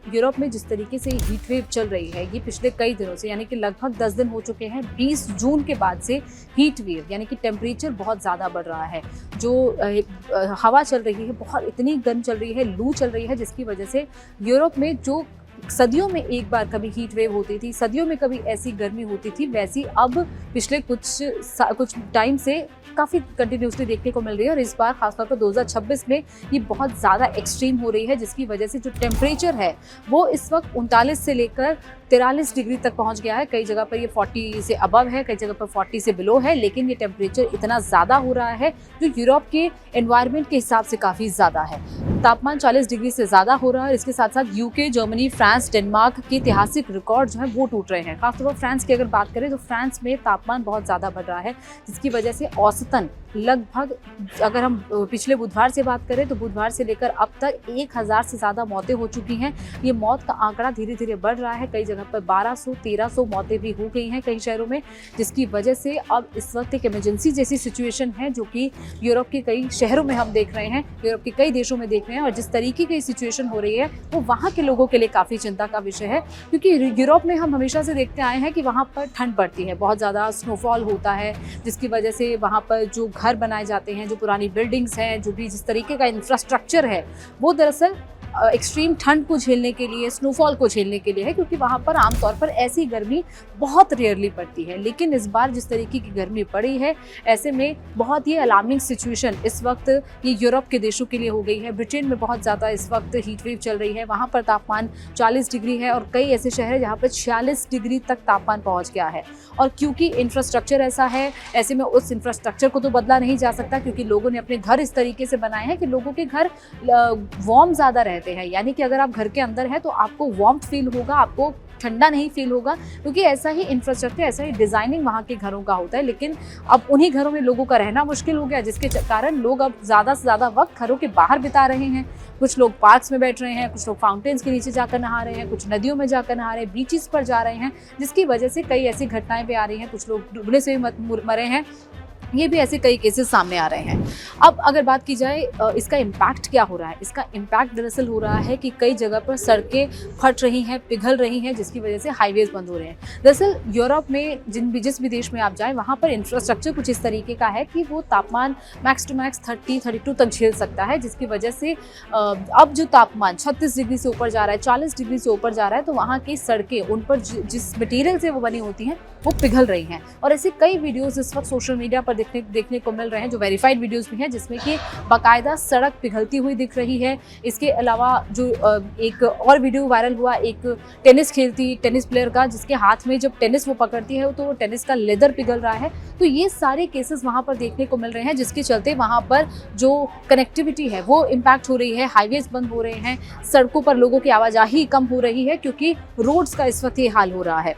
Europe में जिस तरीके से हीट वेव चल रही है ये पिछले कई दिनों से, यानी कि लगभग 10 दिन हो चुके हैं। 20 जून के बाद से हीट वेव यानी कि टेम्परेचर बहुत ज़्यादा बढ़ रहा है। जो हवा चल रही है बहुत इतनी गर्म चल रही है, लू चल रही है, जिसकी वजह से यूरोप में जो सदियों में एक बार कभी हीट वेव होती थी, सदियों में कभी ऐसी गर्मी होती थी, वैसी अब पिछले कुछ टाइम से काफ़ी कंटिन्यूसली देखने को मिल रही है। और इस बार खासतौर पर 2026 में ये बहुत ज़्यादा एक्सट्रीम हो रही है, जिसकी वजह से जो टेम्परेचर है वो इस वक्त 39 से लेकर 43 डिग्री तक पहुंच गया है। कई जगह पर ये 40 से अबव है, कई जगह पर 40 से बिलो है, लेकिन ये टेम्परेचर इतना ज़्यादा हो रहा है जो यूरोप के एनवायरनमेंट के हिसाब से काफ़ी ज़्यादा है। तापमान 40 डिग्री से ज़्यादा हो रहा है। इसके साथ साथ यूके, जर्मनी, फ्रांस, डेनमार्क के ऐतिहासिक रिकॉर्ड जो है वो टूट रहे हैं। खासतौर पर फ्रांस की अगर बात करें तो फ्रांस में तापमान बहुत ज़्यादा बढ़ रहा है, जिसकी वजह से औसतन लगभग, अगर हम पिछले बुधवार से बात करें तो बुधवार से लेकर अब तक 1000 से ज़्यादा मौतें हो चुकी हैं। ये मौत का आंकड़ा धीरे धीरे बढ़ रहा है। कई जगह पर 1200-1300 मौतें भी हो गई हैं कई शहरों में, जिसकी वजह से अब इस वक्त एक इमरजेंसी जैसी सिचुएशन है जो कि यूरोप के कई शहरों में हम देख रहे हैं, यूरोप के कई देशों में देख रहे हैं। और जिस तरीके की सिचुएशन हो रही है वो वहाँ के लोगों के लिए काफ़ी चिंता का विषय है, क्योंकि यूरोप में हम हमेशा से देखते आए हैं कि वहाँ पर ठंड पड़ती है, बहुत ज़्यादा स्नोफॉल होता है, जिसकी वजह से वहाँ पर जो घर बनाए जाते हैं, जो पुरानी बिल्डिंग्स हैं, जो भी जिस तरीके का इंफ्रास्ट्रक्चर है वो दरअसल एक्सट्रीम ठंड को झेलने के लिए, स्नोफॉल को झेलने के लिए है, क्योंकि वहाँ पर आमतौर पर ऐसी गर्मी बहुत रेयरली पड़ती है। लेकिन इस बार जिस तरीके की गर्मी पड़ी है, ऐसे में बहुत ही अलार्मिंग सिचुएशन इस वक्त ये यूरोप के देशों के लिए हो गई है। ब्रिटेन में बहुत ज़्यादा इस वक्त हीट वेव चल रही है, वहाँ पर तापमान 40 डिग्री है और कई ऐसे शहर हैं जहाँ पर 46 डिग्री तक तापमान पहुँच गया है। और क्योंकि इंफ्रास्ट्रक्चर ऐसा है, ऐसे में उस इंफ्रास्ट्रक्चर को तो बदला नहीं जा सकता, क्योंकि लोगों ने अपने घर इस तरीके से बनाए हैं कि लोगों के घर वार्म ज़्यादा रहते हैं। यानी कि अगर आप घर के अंदर हैं तो आपको वार्म फील होगा, आपको ठंडा नहीं फील होगा, क्योंकि ऐसा ही इंफ्रास्ट्रक्चर, ऐसा ही डिज़ाइनिंग वहाँ के घरों का होता है। लेकिन अब उन्हीं घरों में लोगों का रहना मुश्किल हो गया, जिसके कारण लोग अब ज़्यादा से ज़्यादा वक्त घरों के बाहर बिता रहे हैं। कुछ लोग पार्क्स में बैठ रहे हैं, कुछ लोग फाउंटेन्स के नीचे जाकर नहा रहे हैं, कुछ नदियों में जाकर नहा रहे हैं, बीचेस पर जा रहे हैं, जिसकी वजह से कई ऐसी घटनाएं भी आ रही हैं। कुछ लोग डूबने से भी मरे हैं। ये भी ऐसे कई केसेस सामने आ रहे हैं। अब अगर बात की जाए इसका इम्पैक्ट क्या हो रहा है, इसका इम्पैक्ट दरअसल हो रहा है कि कई जगह पर सड़कें फट रही हैं, पिघल रही हैं, जिसकी वजह से हाईवेज बंद हो रहे हैं। दरअसल यूरोप में जिस भी देश में आप जाएं, वहाँ पर इंफ्रास्ट्रक्चर कुछ इस तरीके का है कि वो तापमान मैक्स टू मैक्स 30-32 तक झेल सकता है, जिसकी वजह से अब जो तापमान 36 डिग्री से ऊपर जा रहा है, 40 डिग्री से ऊपर जा रहा है, तो वहाँ की सड़कें, उन पर जिस मटीरियल से वो बनी होती हैं वो पिघल रही हैं। और ऐसे कई वीडियोज़ इस वक्त सोशल मीडिया पर देखने को मिल रहे हैं, जो वेरीफाइड वीडियोस भी हैं, जिसमें कि बाकायदा सड़क पिघलती हुई दिख रही है। इसके अलावा जो एक और वीडियो वायरल हुआ, एक टेनिस प्लेयर का, जिसके हाथ में जब टेनिस वो पकड़ती है तो टेनिस का लेदर पिघल रहा है। तो ये सारे केसेस वहाँ पर देखने को मिल रहे हैं, जिसके चलते वहाँ पर जो कनेक्टिविटी है वो इम्पैक्ट हो रही है, हाईवेज बंद हो रहे हैं, सड़कों पर लोगों की आवाजाही कम हो रही है, क्योंकि रोड्स का इस वक्त ये हाल हो रहा है।